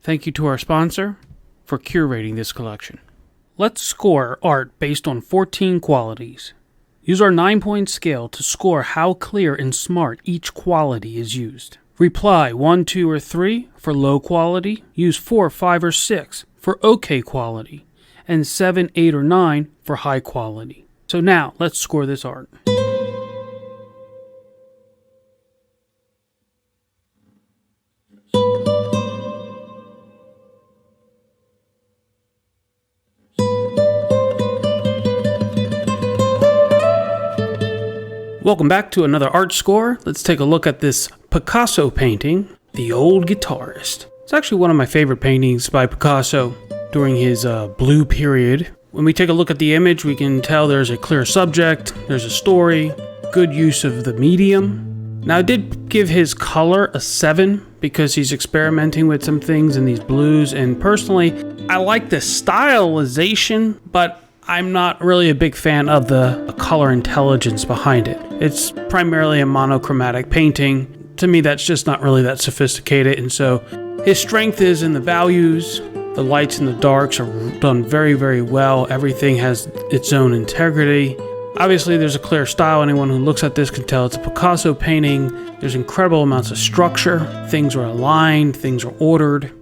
Thank you to our sponsor for curating this collection. Let's score art based on 14 qualities. Use our 9-point scale to score how clear and smart each quality is used. Reply 1, 2, or 3 for low quality. Use 4, 5, or 6 for okay quality. And 7, 8, or 9 for high quality. So now, let's score this art. Welcome back to another art score. Let's take a look at this Picasso painting, The Old Guitarist. It's actually one of my favorite paintings by Picasso during his blue period. When we take a look at the image, we can tell there's a clear subject, there's a story, good use of the medium. Now I did give his color a 7 because he's experimenting with some things in these blues, and personally, I like the stylization, but I'm not really a big fan of the color intelligence behind it. It's primarily a monochromatic painting. To me, that's just not really that sophisticated, and so his strength is in the values. The lights and the darks are done very, very well. Everything has its own integrity. Obviously, there's a clear style. Anyone who looks at this can tell it's a Picasso painting. There's incredible amounts of structure. Things are aligned, things are ordered.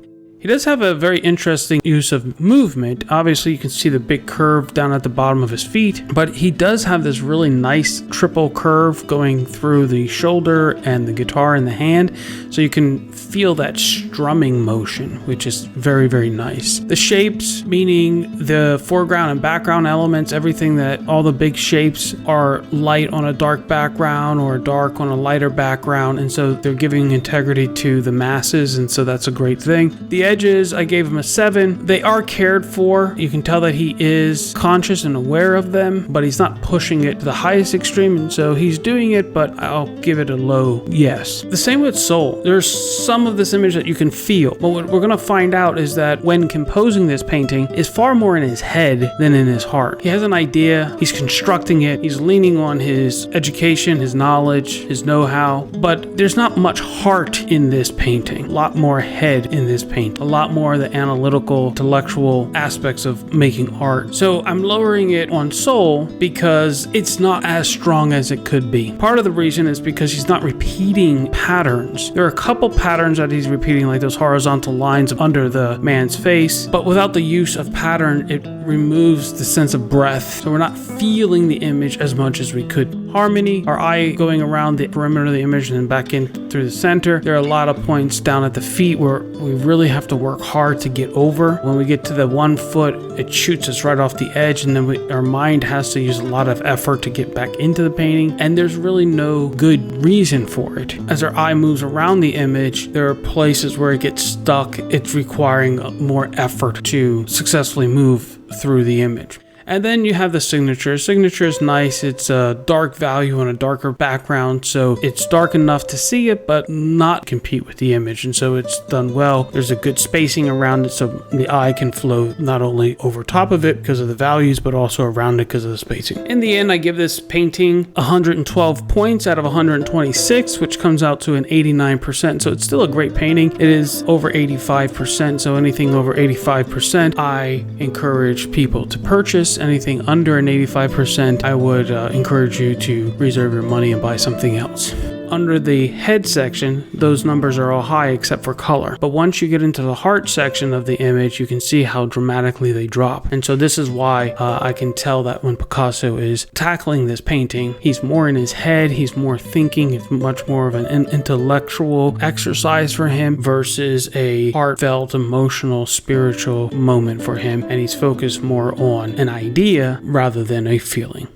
He does have a very interesting use of movement. Obviously, you can see the big curve down at the bottom of his feet, but he does have this really nice triple curve going through the shoulder and the guitar in the hand, so you can feel that strumming motion, which is very, very nice. The shapes, meaning the foreground and background elements, everything that all the big shapes are light on a dark background or dark on a lighter background, and so they're giving integrity to the masses, and so that's a great thing. The edges, I gave him a 7. They are cared for. You can tell that he is conscious and aware of them, but he's not pushing it to the highest extreme, and so he's doing it, but I'll give it a low yes. The same with soul. There's some of this image that you can feel, but what we're going to find out is that when composing this painting is far more in his head than in his heart. He has an idea, he's constructing it, he's leaning on his education, his knowledge, his know-how, but there's not much heart in this painting. A lot more head in this painting. A lot more of the analytical, intellectual aspects of making art. So I'm lowering it on soul because it's not as strong as it could be. Part of the reason is because he's not repeating patterns. There are a couple patterns that he's repeating, like those horizontal lines under the man's face, but without the use of pattern, it removes the sense of breath. So we're not feeling the image as much as we could. Harmony, our eye going around the perimeter of the image and then back in through the center. There are a lot of points down at the feet where we really have to work hard to get over. When we get to the 1 foot, it shoots us right off the edge, and then our mind has to use a lot of effort to get back into the painting, and there's really no good reason for it. As our eye moves around the image, there are places where it gets stuck. It's requiring more effort to successfully move through the image. And then you have the signature. Signature is nice. It's a dark value on a darker background, so it's dark enough to see it, but not compete with the image. And so it's done well. There's a good spacing around it, so the eye can flow not only over top of it because of the values, but also around it because of the spacing. In the end, I give this painting 112 points out of 126, which comes out to an 89%. So it's still a great painting. It is over 85%, so anything over 85%, I encourage people to purchase. Anything under an 85%, I would encourage you to reserve your money and buy something else. Under the head section, those numbers are all high except for color. But once you get into the heart section of the image, you can see how dramatically they drop. And so this is why I can tell that when Picasso is tackling this painting, he's more in his head, he's more thinking, it's much more of an intellectual exercise for him versus a heartfelt, emotional, spiritual moment for him. And he's focused more on an idea rather than a feeling.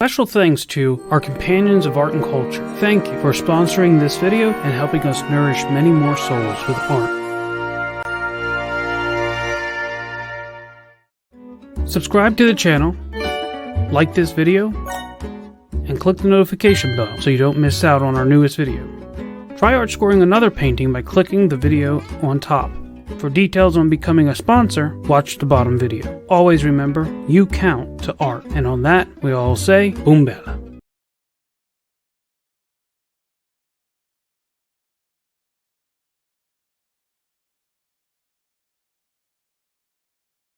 Special thanks to our companions of art and culture. Thank you for sponsoring this video and helping us nourish many more souls with art. Subscribe to the channel, like this video, and click the notification bell so you don't miss out on our newest video. Try art scoring another painting by clicking the video on top. For details on becoming a sponsor, watch the bottom video. Always remember, you count to art. And on that, we all say, Boom Bella.